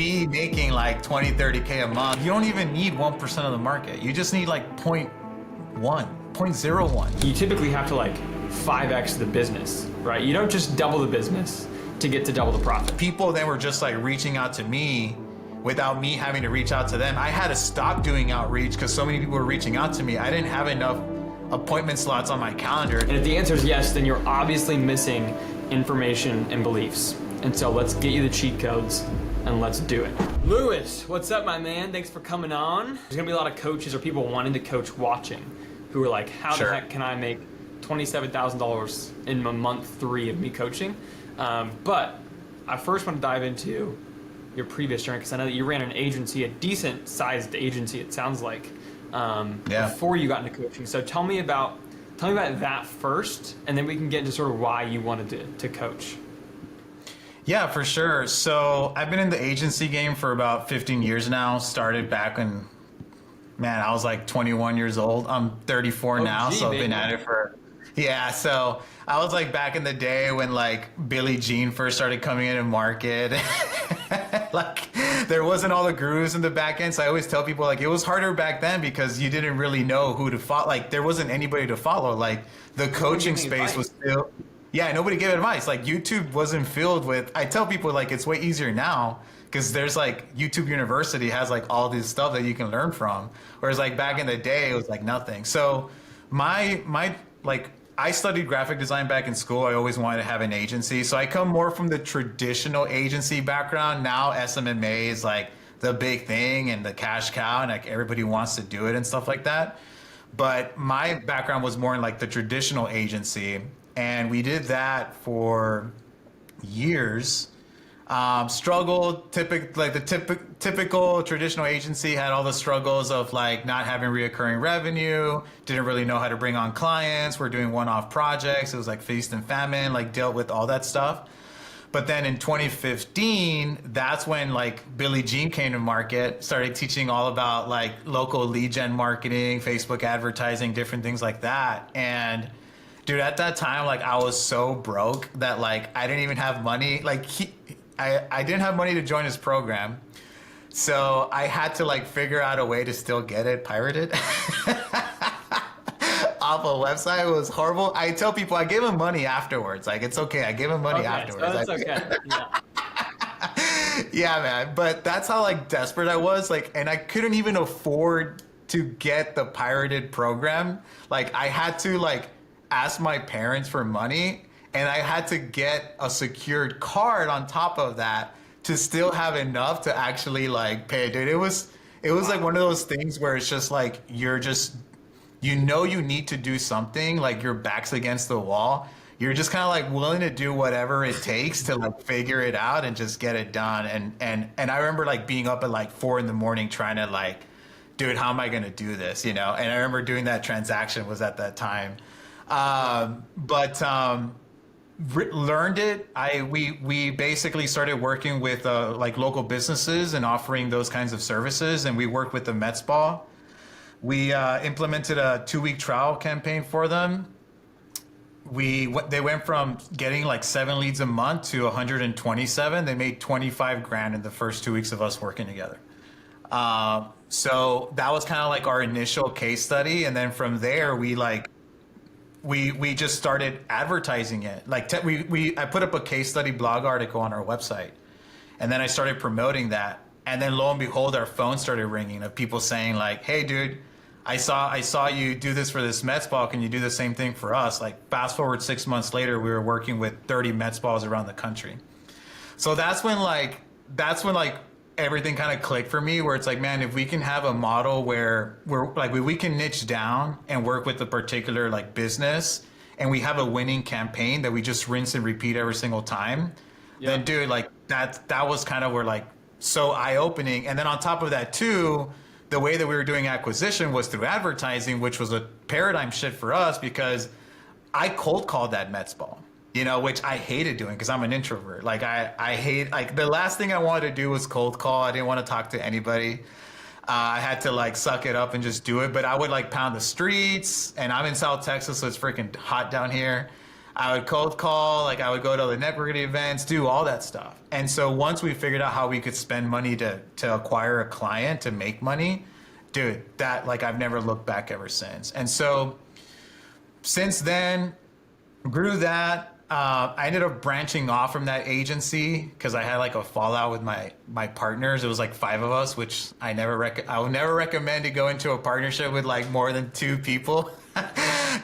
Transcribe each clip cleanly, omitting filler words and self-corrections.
be making like 20, 30K a month. You don't even need 1% of the market. You just need like 0.01. You typically have to like 5x the business, right? You don't just double the business to get to double the profit. People then were just like reaching out to me without me having to reach out to them. I had to stop doing outreach because so many people were reaching out to me. I didn't have enough appointment slots on my calendar. And if the answer is yes, then you're obviously missing information and beliefs. And so let's get you the cheat codes and let's do it. Lewis, what's up, my man? Thanks for coming on. There's gonna be a lot of coaches or people wanting to coach watching who are like, how the heck can I make $27,000 in month 3 of me coaching? But I first want to dive into your previous journey because I know that you ran an agency, a decent sized agency, it sounds like, before you got into coaching. So tell me about that first, and then we can get into sort of why you wanted to coach. Yeah, for sure. So I've been in the agency game for about 15 years now. Started back when, man, I was like 21 years old. I'm 34 now, so I've been at it for, so I was like back in the day when like Billie Jean first started coming into market. Like there wasn't all the gurus in the back end. So I always tell people like it was harder back then because you didn't really know who to follow. Like there wasn't anybody to follow. Like the coaching space was still, nobody gave advice. Like YouTube wasn't filled with, I tell people like it's way easier now because there's like YouTube University has like all this stuff that you can learn from. Whereas like back in the day, it was like nothing. So my like, I studied graphic design back in school. I always wanted to have an agency. So I come more from the traditional agency background. Now SMMA is like the big thing and the cash cow and like everybody wants to do it and stuff like that. But my background was more in like the traditional agency. And we did that for years. Struggled, typical traditional agency had all the struggles of like not having reoccurring revenue, didn't really know how to bring on clients, we're doing one-off projects, it was like feast and famine, like dealt with all that stuff. But then in 2015, that's when like Billie Jean came to market, started teaching all about like local lead gen marketing, Facebook advertising, different things like that. And dude, at that time, like I was so broke that like I didn't even have money. Like I didn't have money to join his program. So I had to like figure out a way to still get it pirated off a website. It was horrible. I tell people I gave him money afterwards. Like, it's okay. I gave him money afterwards. So it's okay. Yeah. Yeah, man. But that's how like desperate I was. Like, and I couldn't even afford to get the pirated program. Like I had to like ask my parents for money. And I had to get a secured card on top of that to still have enough to actually like pay. Dude, it was like one of those things where it's just like you're just, you need to do something, like your back's against the wall. You're just kind of like willing to do whatever it takes to like figure it out and just get it done. And I remember like being up at like 4 a.m. trying to like, dude, how am I gonna do this? And I remember doing that transaction was at that time. Learned it. We basically started working with like local businesses and offering those kinds of services, and we worked with the Mets Ball. We implemented a 2-week trial campaign for them. They went from getting like 7 leads a month to 127. They made 25 grand in the first 2 weeks of us working together. So that was kind of like our initial case study, and then from there we just started advertising it. Like I put up a case study blog article on our website, and then I started promoting that. And then lo and behold, our phone started ringing of people saying like, "Hey, dude, I saw you do this for this Mets ball. Can you do the same thing for us?" Like fast forward 6 months later, we were working with 30 Mets balls around the country. So that's when everything kind of clicked for me, where it's like, man, if we can have a model where we can niche down and work with a particular like business, and we have a winning campaign that we just rinse and repeat every single time, then dude, like that was kind of where like so eye-opening. And then on top of that too, the way that we were doing acquisition was through advertising, which was a paradigm shift for us because I cold called that Mets ball. Which I hated doing because I'm an introvert. Like I hate, like the last thing I wanted to do was cold call. I didn't want to talk to anybody. I had to like suck it up and just do it. But I would like pound the streets, and I'm in South Texas, so it's freaking hot down here. I would cold call, like I would go to the networking events, do all that stuff. And so once we figured out how we could spend money to acquire a client to make money, dude, that like I've never looked back ever since. And so since then, grew that. I ended up branching off from that agency because I had like a fallout with my partners. It was like 5 of us, which I would never recommend to go into a partnership with like more than 2 people.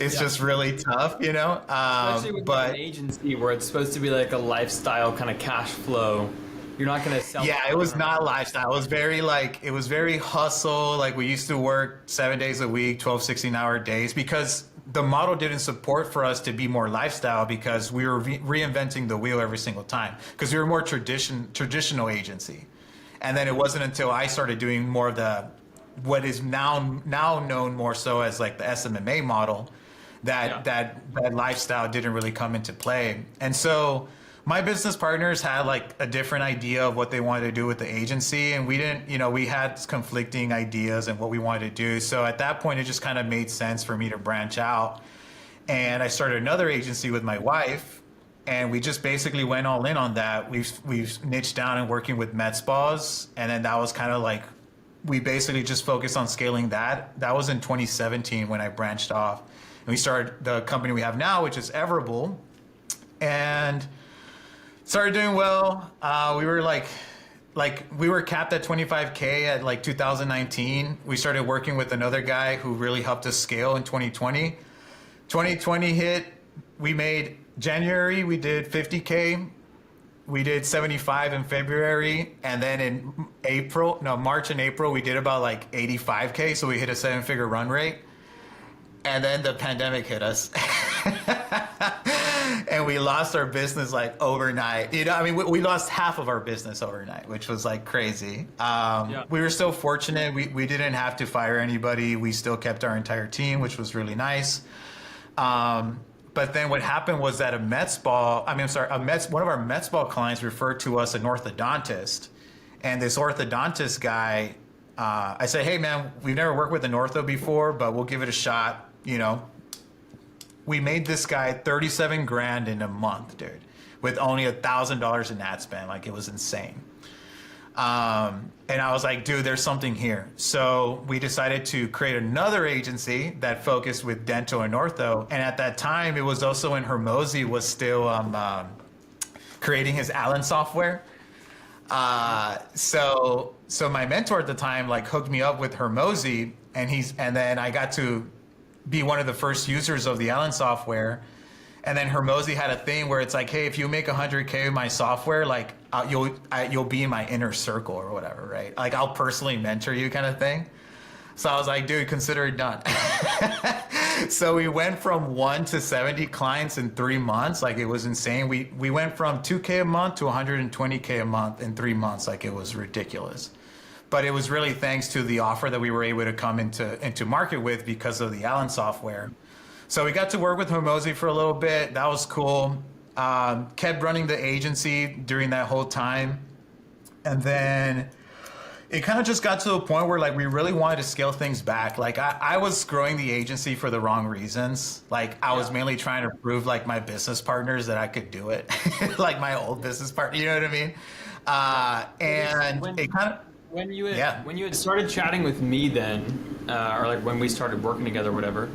It's just really tough, you know. Especially with like an agency where it's supposed to be like a lifestyle kind of cash flow. You're not going to sell. Yeah, it was not lifestyle. It was very hustle. Like we used to work 7 days a week, 12, 16-hour days because the model didn't support for us to be more lifestyle because we were reinventing the wheel every single time because we were more traditional agency. And then it wasn't until I started doing more of the what is now known more so as like the SMMA model that lifestyle didn't really come into play. And so my business partners had like a different idea of what they wanted to do with the agency, and we didn't, you know, we had conflicting ideas and what we wanted to do. So at that point, it just kind of made sense for me to branch out. And I started another agency with my wife, and we just basically went all in on that. We've niched down and working with med spas, and then that was kind of like we basically just focused on scaling that. That was in 2017 when I branched off, and we started the company we have now, which is Everable, and started doing well. We were like we were capped at 25K at like 2019. We started working with another guy who really helped us scale in 2020. 2020 hit. We made January. We did 50K. We did 75 in February, and then in March and April we did about like 85K. So we hit a 7-figure run rate, and then the pandemic hit us. And we lost our business like overnight. You know, I mean, we lost half of our business overnight, which was like crazy. We were so fortunate. We didn't have to fire anybody. We still kept our entire team, which was really nice. But then what happened was that one of our med spa clients referred to us an orthodontist. And this orthodontist guy, I said, hey man, we've never worked with an ortho before, but we'll give it a shot, you know. We made this guy 37 grand in a month, dude, with only $1,000 in ad spend. Like, it was insane. And I was like, dude, there's something here. So we decided to create another agency that focused with dental and ortho. And at that time, it was also when Hormozi was still creating his Allen software. So my mentor at the time like hooked me up with Hormozi, and then I got to be one of the first users of the Allen software. And then Hormozi had a thing where it's like, hey, if you make 100K with my software, like you'll be in my inner circle or whatever, right? Like I'll personally mentor you kind of thing. So I was like, dude, consider it done. So we went from 1 to 70 clients in 3 months. Like it was insane. We went from 2K a month to 120K a month in 3 months. Like it was ridiculous. But it was really thanks to the offer that we were able to come into market with because of the Allen software. So we got to work with Hormozi for a little bit. That was cool. Kept running the agency during that whole time. And then it kind of just got to a point where like we really wanted to scale things back. Like I was growing the agency for the wrong reasons. Like I was mainly trying to prove like my business partners that I could do it. Like my old business partner, you know what I mean? And it kind of... When you had started chatting with me then, or like when we started working together, or whatever,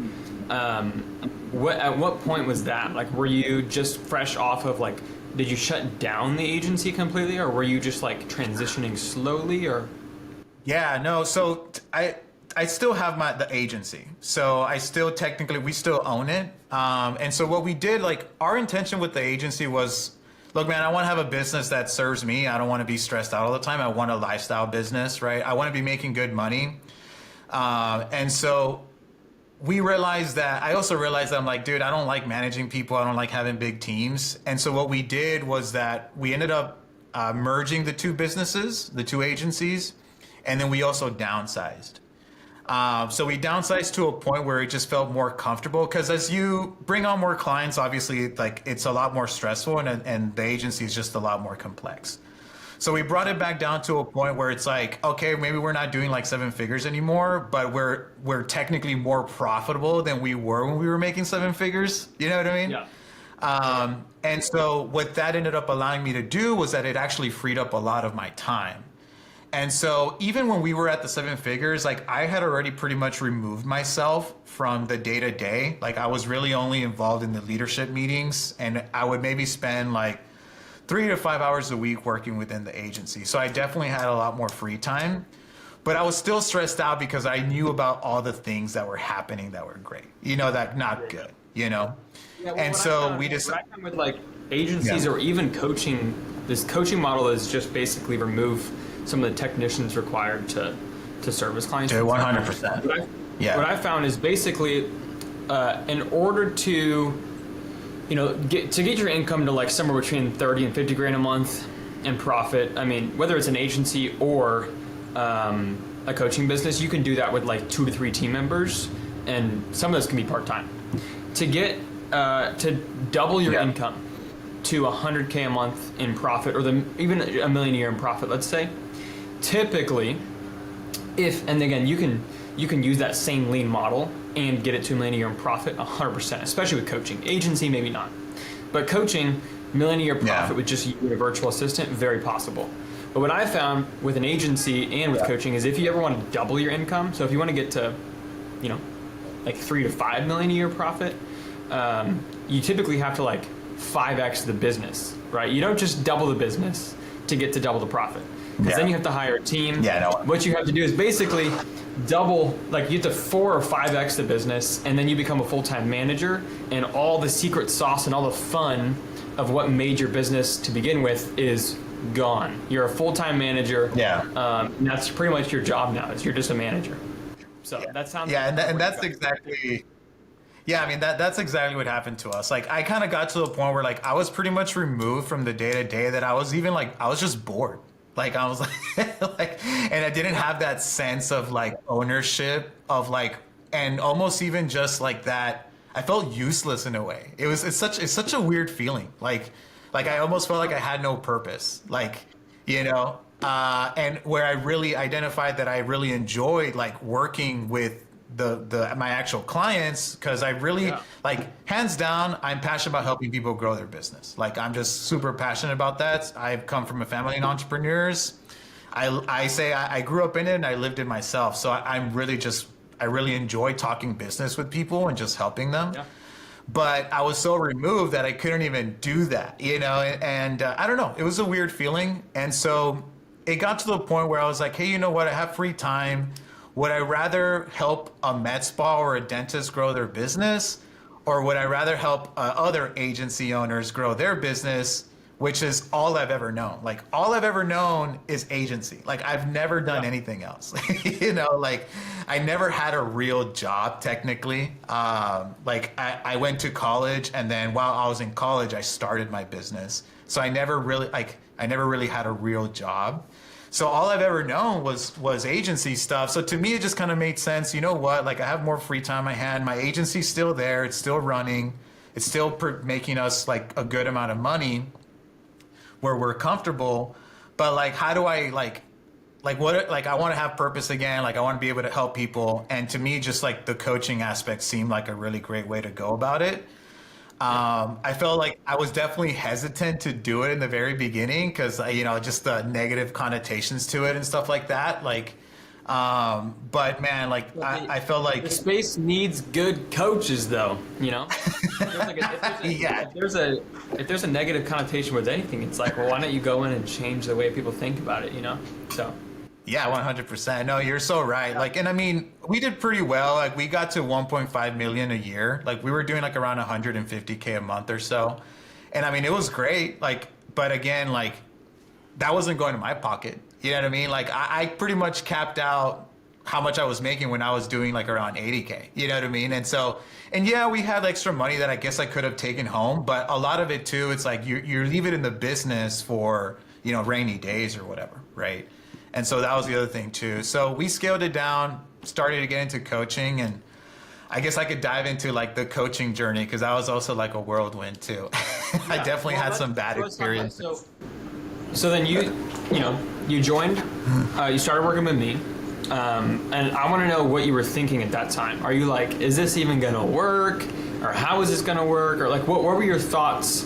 at what point was that? Like, were you just fresh off of like, did you shut down the agency completely, or were you just like transitioning slowly, or? Yeah, no. So I still have the agency, so we still own it. And so what we did, like our intention with the agency was, look, man, I want to have a business that serves me. I don't want to be stressed out all the time. I want a lifestyle business, right? I want to be making good money. And so I also realized that I'm like, dude, I don't like managing people. I don't like having big teams. And so what we did was that we ended up merging the 2 businesses, the 2 agencies, and then we also downsized. So we downsized to a point where it just felt more comfortable, because as you bring on more clients, obviously like it's a lot more stressful, and the agency is just a lot more complex. So we brought it back down to a point where it's like, okay, maybe we're not doing like 7 figures anymore, but we're technically more profitable than we were when we were making 7 figures. You know what I mean? Yeah. And so what that ended up allowing me to do was that it actually freed up a lot of my time. And so even when we were at the seven figures, like I had already pretty much removed myself from the day to day. Like I was really only involved in the leadership meetings, and I would maybe spend like 3 to 5 hours a week working within the agency. So I definitely had a lot more free time, but I was still stressed out because I knew about all the things that were happening that were great, that not good, Yeah, well, and so we just, what I found with like agencies or even coaching, this coaching model is just basically remove some of the technicians required to service clients. 100%. What I found is basically in order to get your income to like somewhere between 30 and 50 grand a month in profit. I mean, whether it's an agency or a coaching business, you can do that with like 2 to 3 team members, and some of those can be part-time. To get to double your income to 100K a month in profit, or even $1 million a year in profit, let's say, typically, and again, you can use that same lean model and get it to $1 million a year in profit 100%, especially with coaching. Agency, maybe not. But coaching, $1 million a year profit with just you and a virtual assistant, very possible. But what I found with an agency and with coaching is if you ever want to double your income, so if you want to get to, like 3 to 5 million a year profit, you typically have to like 5x the business, right? You don't just double the business to get to double the profit. Because then you have to hire a team. What you have to do is basically double, like you have to 4 or 5x the business, and then you become a full-time manager, and all the secret sauce and all the fun of what made your business to begin with is gone. You're a full-time manager. And that's pretty much your job now, is you're just a manager. So that sounds and that's exactly. Yeah, I mean that's exactly what happened to us. Like I kind of got to the point where like I was pretty much removed from the day to day, that I was even like I was just bored. Like I was like, and I didn't have that sense of like ownership of like, and almost even just like that. I felt useless in a way. It's such a weird feeling. Like I almost felt like I had no purpose. Like and where I really identified that I really enjoyed like working with my actual clients, because I really like, hands down, I'm passionate about helping people grow their business. Like I'm just super passionate about that. I've come from a family of entrepreneurs. I say I grew up in it and I lived it myself. So I really enjoy talking business with people and just helping them. But I was so removed that I couldn't even do that, and I don't know, it was a weird feeling. And so it got to the point where I was like, hey, you know what? I have free time. Would I rather help a med spa or a dentist grow their business? Or would I rather help other agency owners grow their business, which is all I've ever known. Like all I've ever known is agency. Like I've never done anything else, like I never had a real job technically. Like I went to college, and then while I was in college, I started my business. So I never really had a real job. So all I've ever known was agency stuff. So to me, it just kind of made sense. You know what? Like I have more free time on my hand. My agency's still there. It's still running. It's still making us like a good amount of money where we're comfortable. But like, how do I like what, like I want to have purpose again. Like I want to be able to help people. And to me, just like the coaching aspect seemed like a really great way to go about it. I felt like I was definitely hesitant to do it in the very beginning because, just the negative connotations to it and stuff like that. Like, but man, like I felt like the space needs good coaches, though. If there's a negative connotation with anything, it's like, well, why don't you go in and change the way people think about it? So. Yeah, 100%. No, you're so right. Like, and I mean, we did pretty well. Like, we got to 1.5 million a year. Like, we were doing like around 150K a month or so. And I mean, it was great. Like, but again, like, that wasn't going to my pocket. You know what I mean? Like, I pretty much capped out how much I was making when I was doing like around 80K. You know what I mean? And so, and yeah, we had extra money that I guess I could have taken home. But a lot of it too, it's like you leave it in the business for, rainy days or whatever, right? And so that was the other thing too. So we scaled it down, started to get into coaching, and I guess I could dive into like the coaching journey because that was also like a whirlwind too. I definitely had some bad experiences. So then you joined, you started working with me, and I want to know what you were thinking at that time. Are you like, is this even gonna work? or how is this going to work, or like what were your thoughts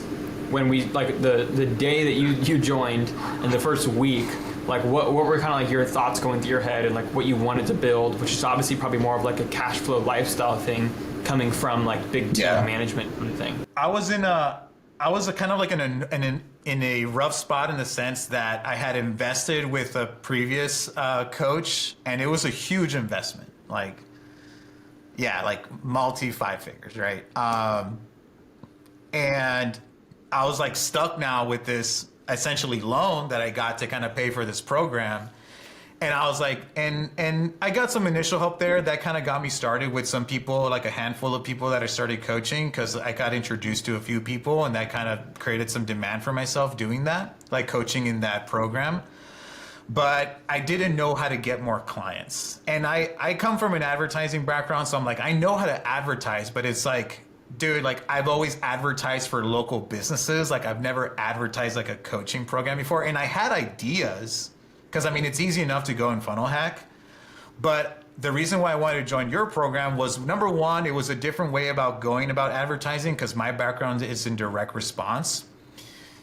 when we like the day that you joined in the first week? Like what were kind of like your thoughts going through your head, and like what you wanted to build, which is obviously probably more of like a cash flow lifestyle thing coming from like big team management kind of thing. I was kind of like in a rough spot in the sense that I had invested with a previous coach, and it was a huge investment, like multi 5 figures, right? And I was like stuck now with this essentially loan that I got to kind of pay for this program. And I was like, and I got some initial help there that kind of got me started with some people, like a handful of people that I started coaching, because I got introduced to a few people, and that kind of created some demand for myself doing that, like coaching in that program. But I didn't know how to get more clients. And I come from an advertising background, so I'm like, I know how to advertise, but it's like, dude, like I've always advertised for local businesses. Like I've never advertised like a coaching program before. And I had ideas, because I mean, it's easy enough to go and funnel hack. But the reason why I wanted to join your program was, number one, it was a different way about going about advertising, because my background is in direct response.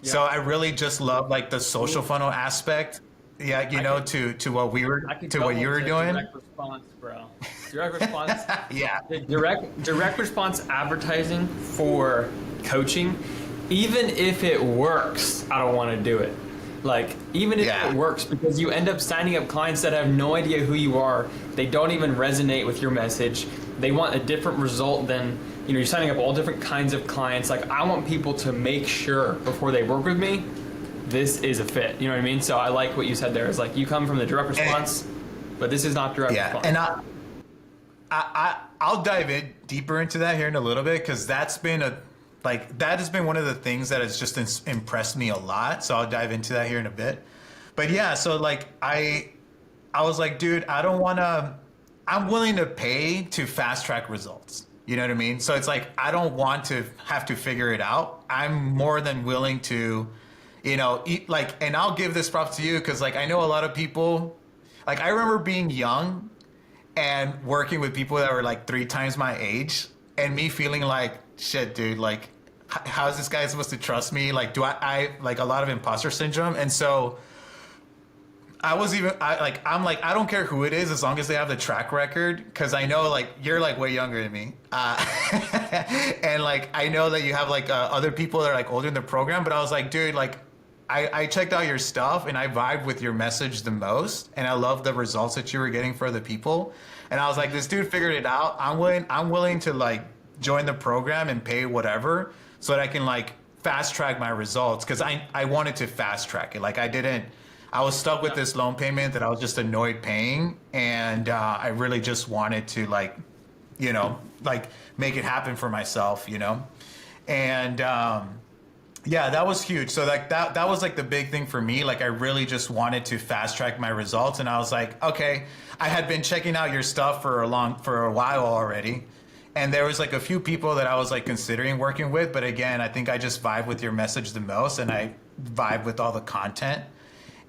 Yeah. So I really just love like the social funnel aspect. Yeah, to what we were what you were doing. Direct response, bro. Direct response. Yeah. Direct response advertising for coaching. Even if it works, I don't want to do it. Like, even if it works, because you end up signing up clients that have no idea who you are. They don't even resonate with your message. They want a different result than, you're signing up all different kinds of clients. Like, I want people to make sure before they work with me, this is a fit. You know what I mean? So I like what you said there. It's like, you come from the direct response, but this is not direct response. And I'll dive in deeper into that here in a little bit, because that has been one of the things that has just impressed me a lot. So I'll dive into that here in a bit. But yeah, so like I was like, dude, I'm willing to pay to fast track results. You know what I mean? So it's like, I don't want to have to figure it out. I'm more than willing to, and I'll give this props to you, because like I know a lot of people, like I remember being young and working with people that were like 3 times my age, and me feeling like, shit, dude, like how is this guy supposed to trust me? Like, do I like a lot of imposter syndrome? And so I'm like, I don't care who it is as long as they have the track record, because I know like you're like way younger than me, and like I know that you have like other people that are like older in the program. But I was like, dude, like I checked out your stuff and I vibe with your message the most, and I love the results that you were getting for other people. And I was like, this dude figured it out. I'm willing to like join the program and pay whatever, so that I can like fast track my results, because I wanted to fast track it. Like I was stuck with this loan payment that I was just annoyed paying, and I really just wanted to like make it happen for myself, and yeah, that was huge. So like that was like the big thing for me. Like I really just wanted to fast track my results, and I was like, okay, I had been checking out your stuff for a while already. And there was like a few people that I was like considering working with, but again, I think I just vibe with your message the most, and I vibe with all the content.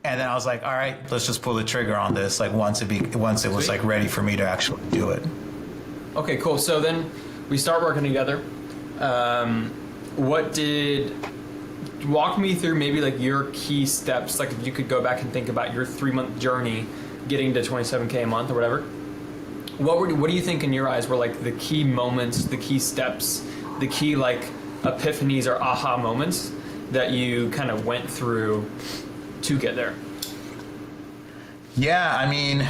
And then I was like, all right, let's just pull the trigger on this. Like once it was like ready for me to actually do it. Okay, cool. So then we start working together. Walk me through maybe like your key steps. Like if you could go back and think about your 3-month journey getting to 27K a month or whatever. What do you think in your eyes were like the key moments, the key steps, the key like epiphanies or aha moments that you kind of went through to get there? Yeah, I mean,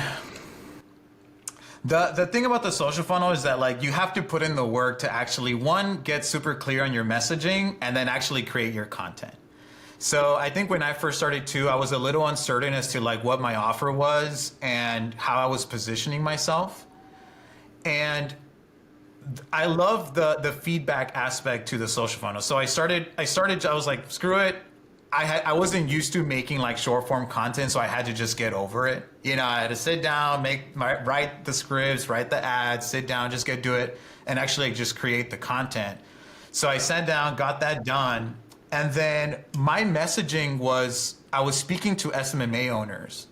the thing about the social funnel is that like you have to put in the work to actually, one, get super clear on your messaging, and then actually create your content. So I think when I first started too, I was a little uncertain as to like what my offer was and how I was positioning myself. And I love the feedback aspect to the social funnel. So I was like, screw it. I wasn't used to making like short form content, so I had to just get over it. I had to sit down, write the scripts, write the ads, sit down, just do it, and actually just create the content. So I sat down, got that done, and then my messaging was, I was speaking to SMMA owners,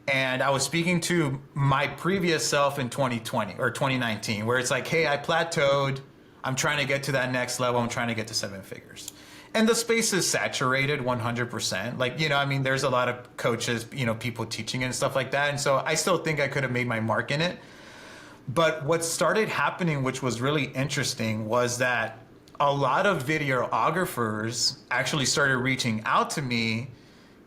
and I was speaking to my previous self in 2020 or 2019, where it's like, hey, I plateaued. I'm trying to get to that next level. I'm trying to get to 7 figures. And the space is saturated 100%. Like, you know, I mean, there's a lot of coaches, you know, people teaching and stuff like that. And so I still think I could have made my mark in it. But what started happening, which was really interesting, was that a lot of videographers actually started reaching out to me,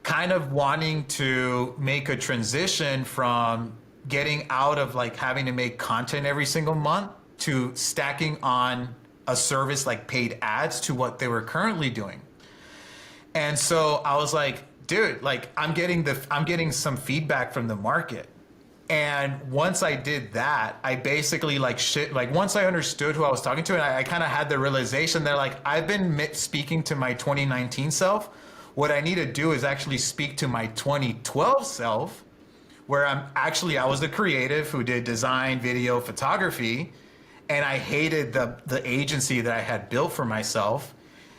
kind of wanting to make a transition from getting out of like having to make content every single month to stacking on a service like paid ads to what they were currently doing. And so I was like, dude, like I'm getting some feedback from the market. And once I did that, I basically once I understood who I was talking to, and I kind of had the realization that like, I've been speaking to my 2019 self. What I need to do is actually speak to my 2012 self, where I was the creative who did design, video, photography. And I hated the agency that I had built for myself.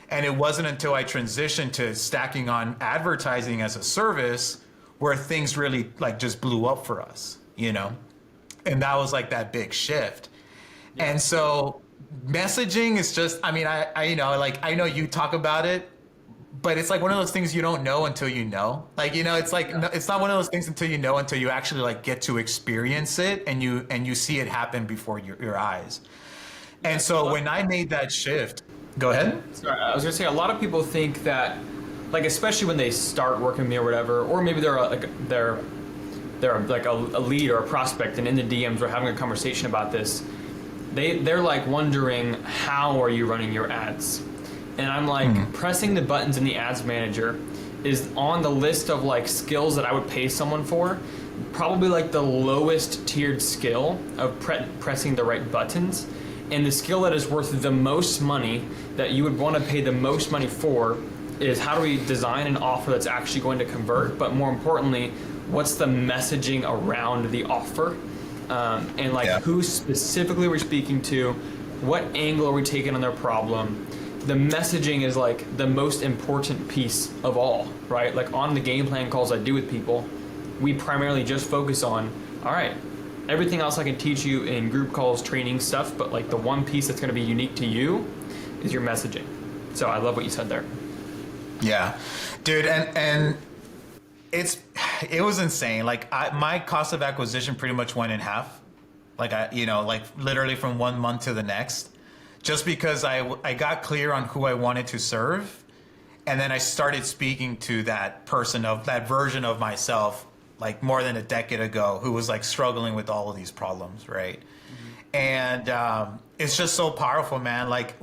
And it wasn't until I transitioned to stacking on advertising as a service where things really like just blew up for us, you know? And that was like that big shift. Yeah. And so messaging is just, I mean, I you know, like I know you talk about it, but it's like one of those things you don't know until you know. Like, you know, it's like, no, it's not one of those things until you know, until you actually like get to experience it and you see it happen before your eyes. And so when I made that shift, go ahead. Sorry, I was gonna say a lot of people think that, like especially when they start working with me or whatever, or maybe they're like a lead or a prospect, and in the DMs we're having a conversation about this. They're like wondering, how are you running your ads? And I'm like, pressing the buttons in the ads manager is on the list of like skills that I would pay someone for, probably like the lowest tiered skill of pressing the right buttons. And the skill that is worth the most money, that you would want to pay the most money for, is how do we design an offer that's actually going to convert, but more importantly, what's the messaging around the offer? And like who specifically we're speaking to, what angle are we taking on their problem? The messaging is like the most important piece of all, right? Like on the game plan calls I do with people, we primarily just focus on, all right, everything else I can teach you in group calls, training stuff, but like the one piece that's gonna be unique to you is your messaging. So I love what you said there. Yeah, dude, and it was insane. Like my cost of acquisition pretty much went in half. Like like literally from 1 month to the next. Just because I got clear on who I wanted to serve, and then I started speaking to that person, of that version of myself, like more than a decade ago, who was like struggling with all of these problems, right? And it's just so powerful, man. Like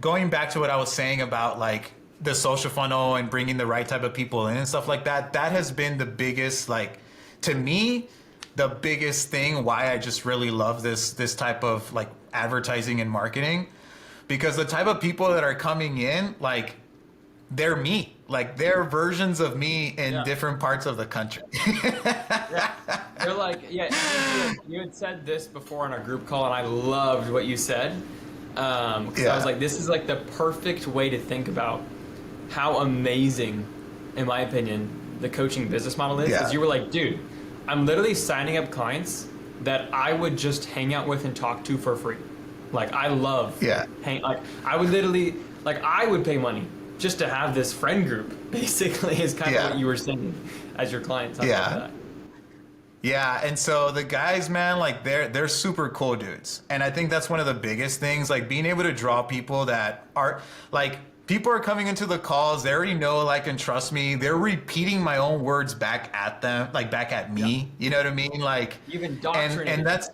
going back to what I was saying about like the social funnel and bringing the right type of people in and stuff like that, that has been the biggest, like to me, the biggest thing why I just really love this type of like advertising and marketing. Because the type of people that are coming in, like, they're me. Like, they're versions of me in different parts of the country. They're like, you had said this before in our group call, and I loved what you said. Because I was like, this is like the perfect way to think about how amazing, in my opinion, the coaching business model is. Because you were like, dude, I'm literally signing up clients that I would just hang out with and talk to for free. Like I love I would literally, like I would pay money just to have this friend group, basically, is kind of what you were saying as your clients. Yeah, and so the guys, man, like they're super cool dudes. And I think that's one of the biggest things, like being able to draw people that are like, people are coming into the calls, they already know, like, and trust me. They're repeating my own words back at them, like back at me. You know what I mean? Like, you've indoctrinated. And that's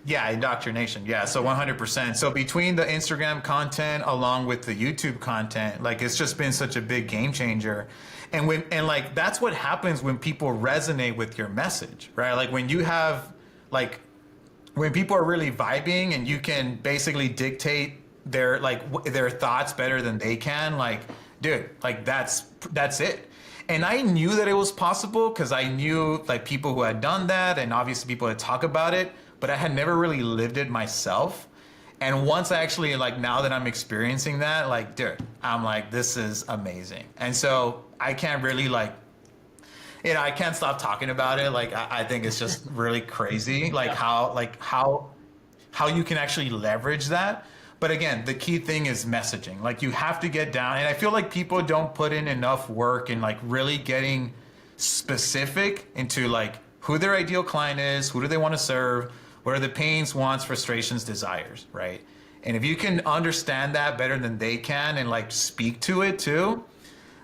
indoctrination. Yeah, so 100%. So between the Instagram content along with the YouTube content, like it's just been such a big game changer. And like that's what happens when people resonate with your message, right? Like when you have like when people are really vibing and you can basically dictate their their thoughts better than they can, like, dude, like that's it. And I knew that it was possible because I knew like people who had done that and obviously people that talk about it, but I had never really lived it myself. And once I actually, like, now that I'm experiencing that, like, dude, I'm like, this is amazing. And so I can't really, like, you know, I can't stop talking about it. Like, I think it's just really crazy, like how you can actually leverage that. But again, the key thing is messaging. Like you have to get down, and I feel like people don't put in enough work in like really getting specific into like who their ideal client is, who do they want to serve, what are the pains, wants, frustrations, desires, right? And if you can understand that better than they can and like speak to it too,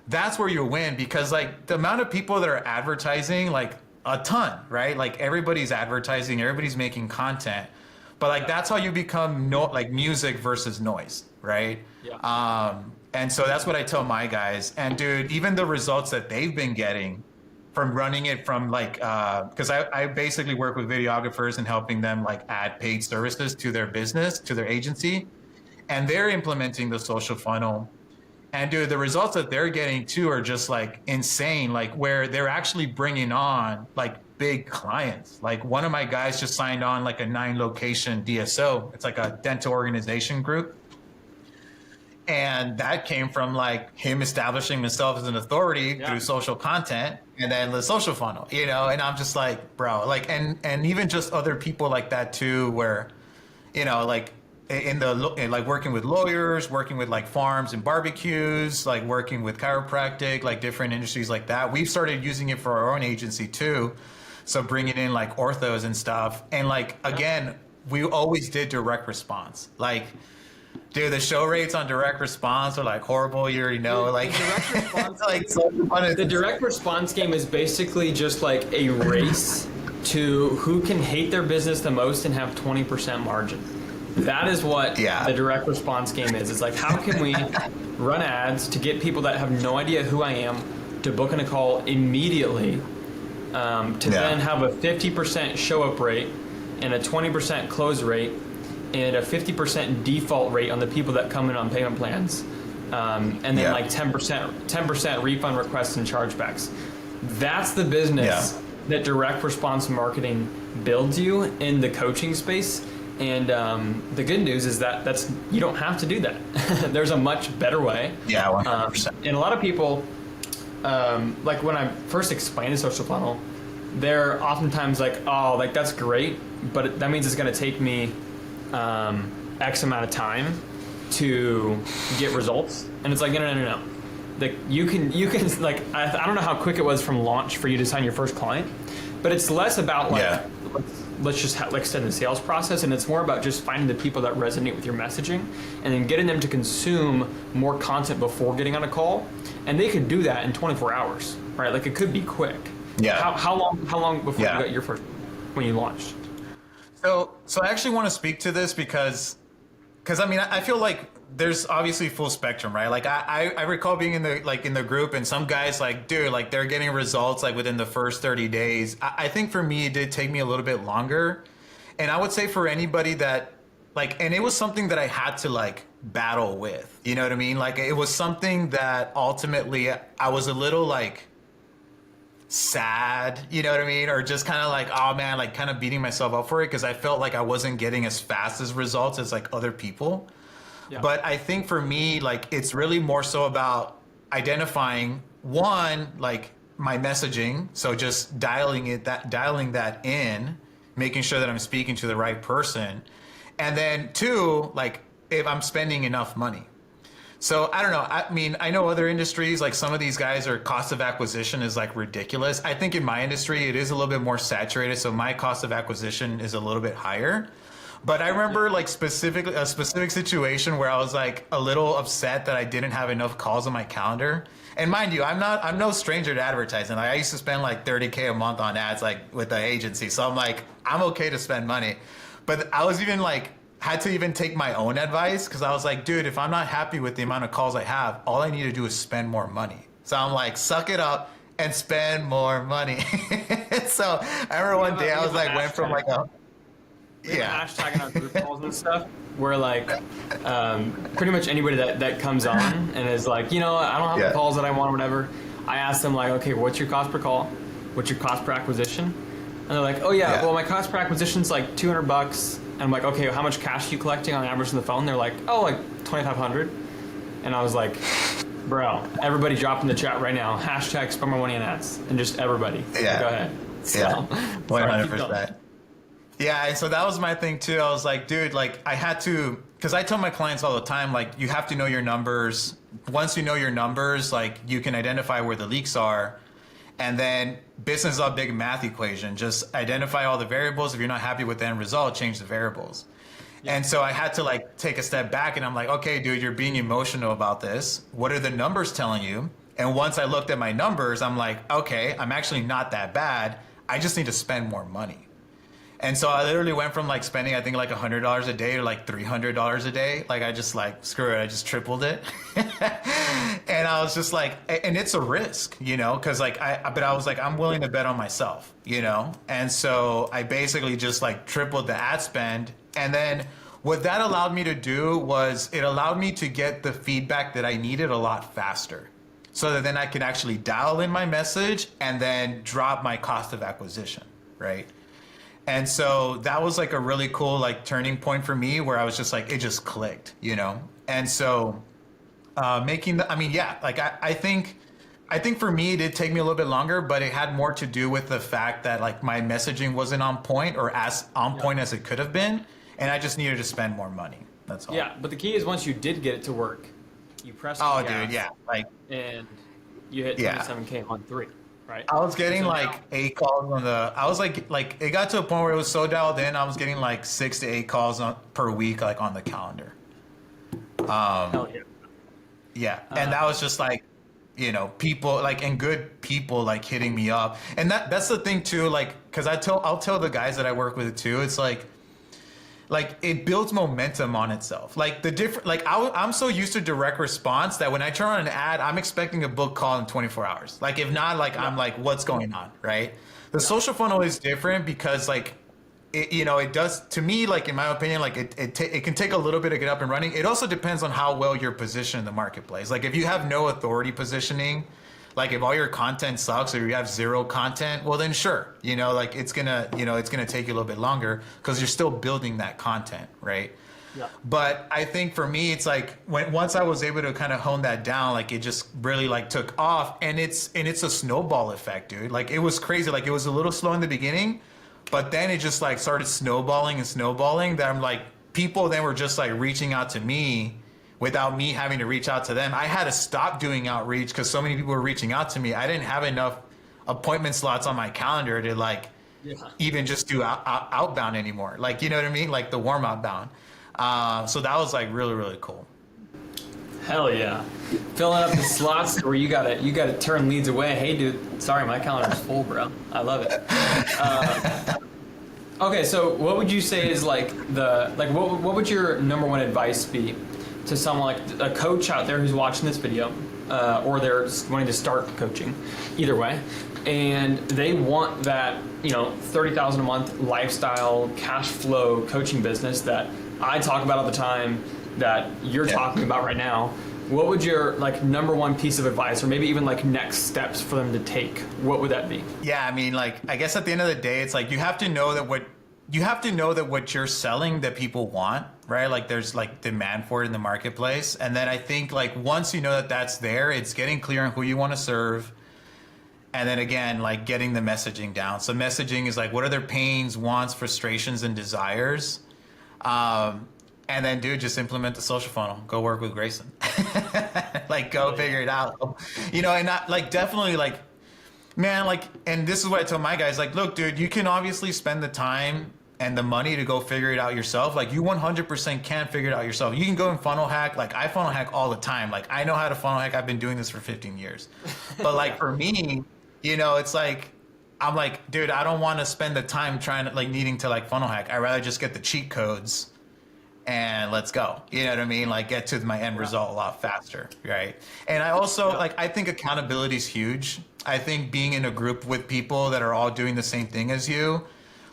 that's where you win. Because like the amount of people that are advertising, like a ton, right? Like everybody's advertising, everybody's making content, but like that's how you become like music versus noise, right? Yeah. And so that's what I tell my guys. And dude, even the results that they've been getting from running it from like, because I basically work with videographers and helping them like add paid services to their business, to their agency, and they're implementing the social funnel. And dude, the results that they're getting too are just like insane, like where they're actually bringing on like big clients. Like one of my guys just signed on like a 9-location DSO. It's like a dental organization group. And that came from like him establishing himself as an authority through social content and then the social funnel, you know? And I'm just like, bro, like, and even just other people like that too, where, you know, like in like working with lawyers, working with like farms and barbecues, like working with chiropractic, like different industries like that. We've started using it for our own agency too. So bringing in like orthos and stuff. And like, again, we always did direct response. Like, dude, the show rates on direct response are like horrible. You already know. Like, direct response, like so the direct response game is basically just like a race to who can hate their business the most and have 20% margin. That is what the direct response game is. It's like, how can we run ads to get people that have no idea who I am to book in a call immediately, to then have a 50% show up rate and a 20% close rate and a 50% default rate on the people that come in on payment plans, and then like 10% refund requests and chargebacks. That's the business that direct response marketing builds you in the coaching space. And the good news is that you don't have to do that. There's a much better way. Yeah, 100%. And a lot of people, like when I first explain the social funnel, they're oftentimes like, oh, like that's great, but that means it's going to take me X amount of time to get results. And it's like, no. Like you can like, I don't know how quick it was from launch for you to sign your first client, but it's less about like, let's just extend the sales process, and it's more about just finding the people that resonate with your messaging and then getting them to consume more content before getting on a call. And they could do that in 24 hours, right? Like it could be quick. Yeah. How long before you got your first, when you launched? So I actually want to speak to this because I mean, I feel like there's obviously full spectrum, right? Like I recall being in the group and some guys like, dude, like they're getting results like within the first 30 days. I think for me, it did take me a little bit longer. And I would say for anybody that like, and it was something that I had to like battle with, you know what I mean? Like it was something that ultimately I was a little like sad, you know what I mean? Or just kind of like, oh man, like kind of beating myself up for it because I felt like I wasn't getting as fast as results as like other people. Yeah. But I think for me, like it's really more so about identifying one, like my messaging. So just dialing that in, making sure that I'm speaking to the right person. And then two, like if I'm spending enough money. So I don't know. I mean, I know other industries, like some of these guys are cost of acquisition is like ridiculous. I think in my industry, it is a little bit more saturated. So my cost of acquisition is a little bit higher. But I remember like a specific situation where I was like a little upset that I didn't have enough calls on my calendar. And mind you, I'm no stranger to advertising. Like I used to spend like $30K a month on ads, like with the agency. So I'm like, I'm okay to spend money. But I was even like, had to even take my own advice because I was like, dude, if I'm not happy with the amount of calls I have, all I need to do is spend more money. So I'm like, suck it up and spend more money. So I remember one day I was like, went from like a hashtag in our group calls and stuff where like pretty much anybody that comes on and is like, you know, I don't have the calls that I want or whatever, I ask them like, okay, what's your cost per call? What's your cost per acquisition? And they're like, oh yeah, well my cost per acquisition is like $200. And I'm like, okay, how much cash are you collecting on average on the phone? They're like, oh, like 2,500. And I was like, bro, everybody drop in the chat right now, hashtag spend more money on ads, and just everybody. Yeah. Go ahead. So, 100%. Yeah, so that was my thing too. I was like, dude, like I had to because I tell my clients all the time, like, you have to know your numbers. Once you know your numbers, like, you can identify where the leaks are. And then business is a big math equation. Just identify all the variables. If you're not happy with the end result, change the variables. Yeah. And so I had to like take a step back and I'm like, okay, dude, you're being emotional about this. What are the numbers telling you? And once I looked at my numbers, I'm like, okay, I'm actually not that bad. I just need to spend more money. And so I literally went from like spending, I think like $100 a day to like $300 a day. Like I just like, screw it, I just tripled it. And I was just like, and it's a risk, you know, cause like but I was like, I'm willing to bet on myself, you know? And so I basically just like tripled the ad spend. And then what that allowed me to do was it allowed me to get the feedback that I needed a lot faster. So that then I could actually dial in my message and then drop my cost of acquisition, right? And so that was like a really cool like turning point for me where I was just like, it just clicked, you know? And so I think for me, it did take me a little bit longer, but it had more to do with the fact that like my messaging wasn't on point or as on point as it could have been. And I just needed to spend more money. That's all. Yeah. But the key is once you did get it to work, you pressed the gas, dude, yeah. Like, and you hit 27K on 3. Right. I was getting like 8 calls on the. I was like it got to a point where it was so dialed in. I was getting like 6 to 8 calls per week, like on the calendar. Hell yeah. Yeah, and that was just like, you know, people like and good people like hitting me up, and that's the thing too. Like, cause I'll tell the guys that I work with too. It's like it builds momentum on itself. Like the different, like I'm so used to direct response that when I turn on an ad, I'm expecting a book call in 24 hours. Like if not, like I'm like, what's going on, right? The social funnel is different because like, it does to me, like in my opinion, like it can take a little bit to get up and running. It also depends on how well you're positioned in the marketplace. Like if you have no authority positioning, like if all your content sucks or you have zero content, well then sure, like it's gonna take you a little bit longer because you're still building that content, right? Yeah. But I think for me, it's like once I was able to kind of hone that down, like it just really like took off, and it's a snowball effect, dude. Like it was crazy. Like it was a little slow in the beginning, but then it just like started snowballing and snowballing. That I'm like, people then were just like reaching out to me without me having to reach out to them. I had to stop doing outreach because so many people were reaching out to me. I didn't have enough appointment slots on my calendar to like even just do outbound anymore. Like, you know what I mean? Like the warm outbound. So that was like really, really cool. Hell yeah. Filling up the slots where you gotta turn leads away. Hey dude, sorry, my calendar's full, bro. I love it. Okay, so what would you say is like what would your number one advice be to someone like a coach out there who's watching this video, or they're wanting to start coaching, either way, and they want that, $30,000 a month lifestyle cash flow coaching business that I talk about all the time, that you're talking about right now? What would your like number one piece of advice, or maybe even like next steps for them to take? What would that be? Yeah, I mean, like I guess at the end of the day, it's like you have to know that what you're selling that people want, right? Like there's like demand for it in the marketplace. And then I think like once you know that that's there, it's getting clear on who you want to serve. And then again, like getting the messaging down. So messaging is like, what are their pains, wants, frustrations, and desires? And then dude, just implement the social funnel. Go work with Grayson. Like go figure it out. And not like definitely like, man, like, and this is what I tell my guys, like, look, dude, you can obviously spend the time and the money to go figure it out yourself. Like you 100% can figure it out yourself. You can go and funnel hack. Like I funnel hack all the time. Like I know how to funnel hack. I've been doing this for 15 years. But like for me, it's like, I'm like, dude, I don't want to spend the time trying to like needing to like funnel hack. I'd rather just get the cheat codes and let's go. You know what I mean? Like get to my end result a lot faster, right? And I also like, I think accountability is huge. I think being in a group with people that are all doing the same thing as you,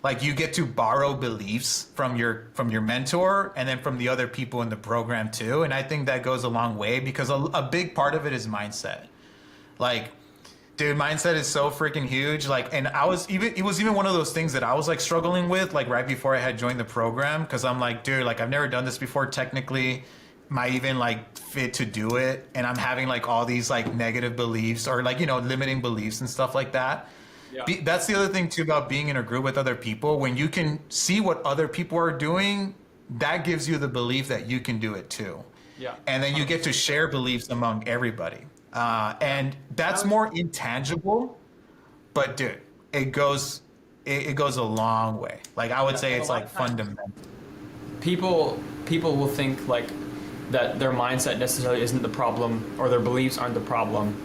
like you get to borrow beliefs from your mentor and then from the other people in the program too. And I think that goes a long way because a big part of it is mindset. Like, dude, mindset is so freaking huge. Like, and it was even one of those things that I was like struggling with, like right before I had joined the program. Cause I'm like, dude, like I've never done this before technically. Am I even like fit to do it? And I'm having like all these like negative beliefs or like, limiting beliefs and stuff like that. Yeah. That's the other thing too about being in a group with other people. When you can see what other people are doing, that gives you the belief that you can do it too. Yeah. And then you get to share beliefs among everybody. And that's more intangible, but dude, it goes a long way. Like I would say it's like fundamental. People will think like that their mindset necessarily isn't the problem, or their beliefs aren't the problem,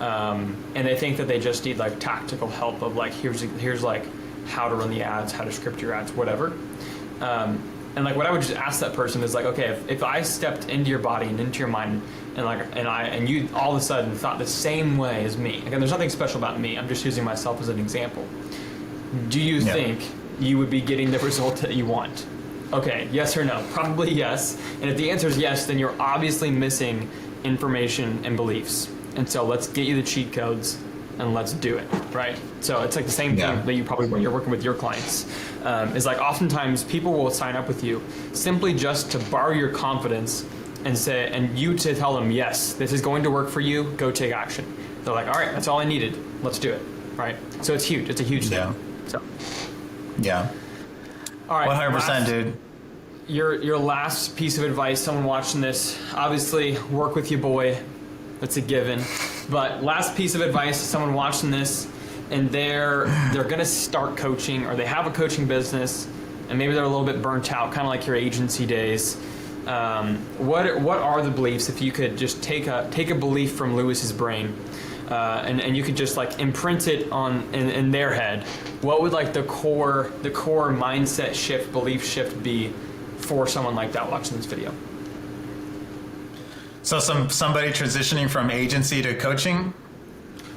and they think that they just need like tactical help of like here's like how to run the ads, how to script your ads, whatever. And like what I would just ask that person is like, okay, if I stepped into your body and into your mind and you all of a sudden thought the same way as me, again, there's nothing special about me, I'm just using myself as an example. Do you think you would be getting the result that you want? Okay, yes or no? Probably yes. And if the answer is yes, then you're obviously missing information and beliefs. And so let's get you the cheat codes and let's do it, right? So it's like the same thing that you probably when you're working with your clients. Is like oftentimes people will sign up with you simply just to borrow your confidence and you to tell them, yes, this is going to work for you, go take action. They're like, all right, that's all I needed, let's do it, right? So it's huge, it's a huge thing. So. Yeah. All right. 100%, dude. Your last piece of advice, someone watching this, obviously work with your boy. That's a given. But last piece of advice, someone watching this, and they're gonna start coaching, or they have a coaching business, and maybe they're a little bit burnt out, kind of like your agency days. What are the beliefs? If you could just take a belief from Lewis's brain, and you could just like imprint it in their head, what would like the core mindset shift, belief shift be for someone like that watching this video? So somebody transitioning from agency to coaching?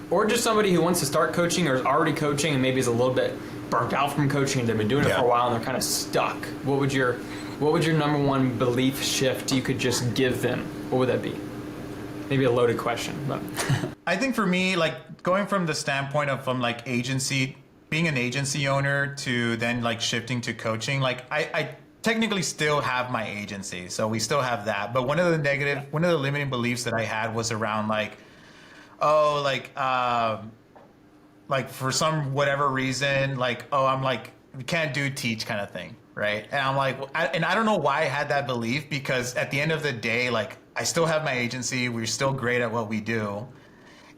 Or just somebody who wants to start coaching or is already coaching and maybe is a little bit burnt out from coaching and they've been doing it for a while and they're kind of stuck. What would your number one belief shift you could just give them? What would that be? Maybe a loaded question, but I think for me, like going from the standpoint of from like agency, being an agency owner to then like shifting to coaching, like I technically still have my agency, so we still have that. But one of the limiting beliefs that I had was around like, like for some whatever reason, like, I'm like, we can't do teach kind of thing, right? And I'm like, I don't know why I had that belief, because at the end of the day, like I still have my agency, we're still great at what we do.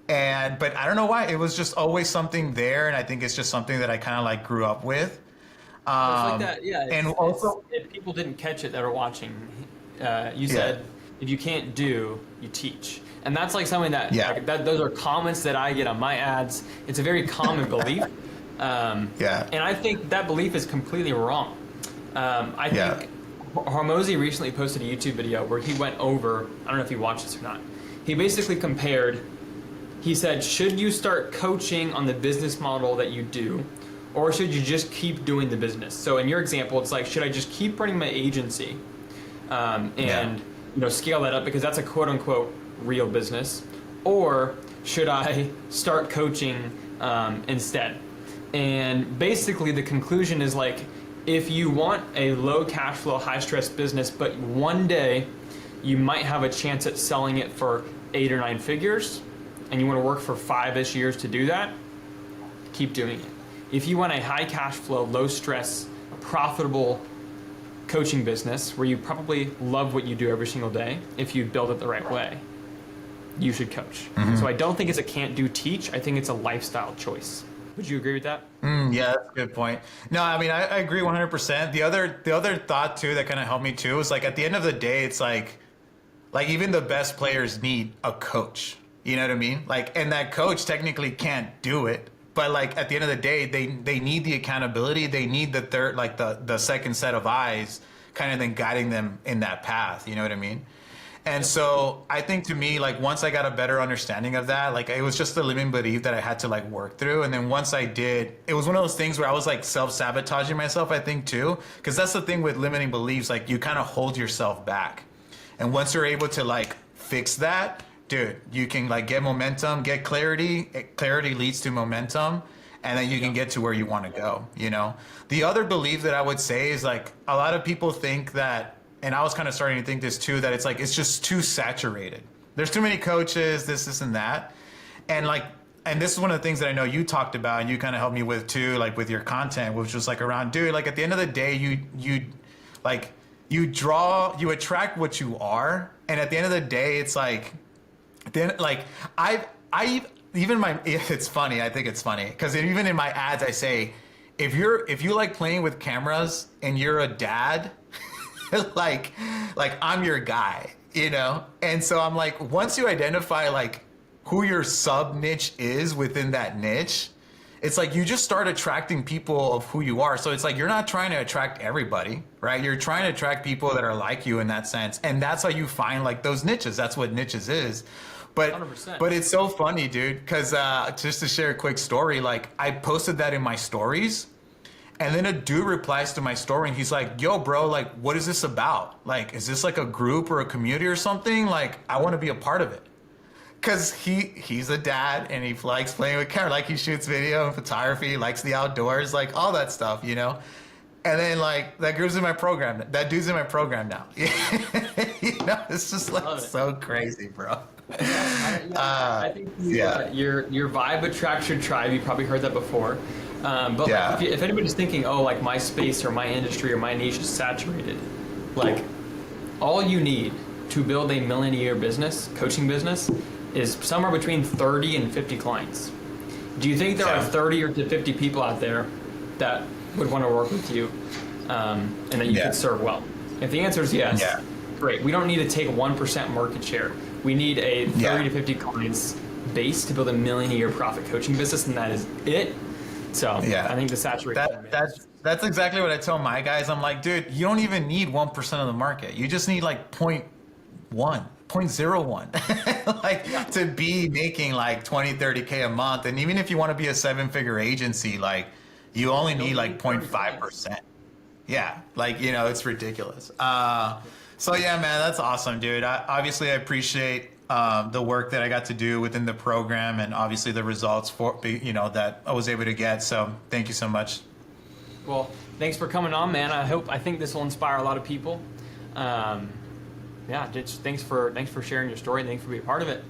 But I don't know why, it was just always something there, and I think it's just something that I kind of like grew up with. It's like that, yeah. And also, if people didn't catch it that are watching, you said if you can't do, you teach, and that's like something that, like, those are comments that I get on my ads. It's a very common belief, and I think that belief is completely wrong. I think Hormozi recently posted a YouTube video where he went over. I don't know if you watched this or not. He basically compared. He said, should you start coaching on the business model that you do, or should you just keep doing the business? So in your example, it's like, should I just keep running my agency and scale that up because that's a quote unquote real business, or should I start coaching instead? And basically the conclusion is like, if you want a low cash flow, high stress business, but one day you might have a chance at selling it for 8 or 9 figures, and you want to work for 5-ish years to do that, keep doing it. If you want a high cash flow, low stress, profitable coaching business where you probably love what you do every single day, if you build it the right way, you should coach. So I don't think it's a can't do teach, I think it's a lifestyle choice. Would you agree with that? Yeah, that's a good point. No, I mean, I agree 100%. The other thought too that kind of helped me too is like, at the end of the day, it's like even the best players need a coach. You know what I mean? Like, and that coach technically can't do it, but like at the end of the day, they need the accountability. They need the third, like the second set of eyes, kind of then guiding them in that path. You know what I mean? And so I think to me, like once I got a better understanding of that, like it was just a limiting belief that I had to like work through. And then once I did, it was one of those things where I was like self-sabotaging myself, I think too, because that's the thing with limiting beliefs, like you kind of hold yourself back. And once you're able to like fix that, dude, you can like get momentum, get clarity. Clarity leads to momentum, and then you can get to where you want to go, you know? The other belief that I would say is like a lot of people think that, and I was kind of starting to think this too, that it's like, it's just too saturated. There's too many coaches, this and that. And this is one of the things that I know you talked about and you kind of helped me with too, like with your content, which was like around, dude, like at the end of the day, you like, you attract what you are, and at the end of the day, it's like, then like I even my it's funny. I think it's funny because even in my ads, I say, if you like playing with cameras and you're a dad, like I'm your guy, you know. And so I'm like, once you identify like who your sub niche is within that niche, it's like you just start attracting people of who you are. So it's like you're not trying to attract everybody, right? You're trying to attract people that are like you in that sense. And that's how you find like those niches. That's what niches is. But 100%. but it's so funny, dude, because just to share a quick story, like I posted that in my stories, and then a dude replies to my story and he's like, yo, bro, like, what is this about? Like, is this like a group or a community or something? Like, I want to be a part of it. Because he's a dad and he likes playing with camera, like he shoots video and photography, he likes the outdoors, like all that stuff, you know? And then like that group's in my program. That dude's in my program now. You know, it's just like so crazy, bro. I think your vibe attracts your tribe. You probably heard that before. But like, if anybody's thinking, oh, like my space or my industry or my niche is saturated, like all you need to build a million-a-year business, coaching business, is somewhere between 30 and 50 clients. Do you think there are 30 or 50 people out there that would want to work with you and that you could serve well? If the answer is yes, great. We don't need to take 1% market share. We need a 30 to 50 clients base to build a million-a-year profit coaching business, and that is it. So I think the saturation. That's exactly what I tell my guys. I'm like, dude, you don't even need 1% of the market. You just need like 0.01 like to be making like 20, 30K a month. And even if you want to be a 7-figure agency, like you only need like 0.5%. Yeah. Like, you know, it's ridiculous. So yeah, man, that's awesome, dude. Obviously I appreciate the work that I got to do within the program and obviously the results for, you know, that I was able to get. So thank you so much. Well, thanks for coming on, man. I think this will inspire a lot of people. Yeah, just thanks for sharing your story. Thanks for being a part of it.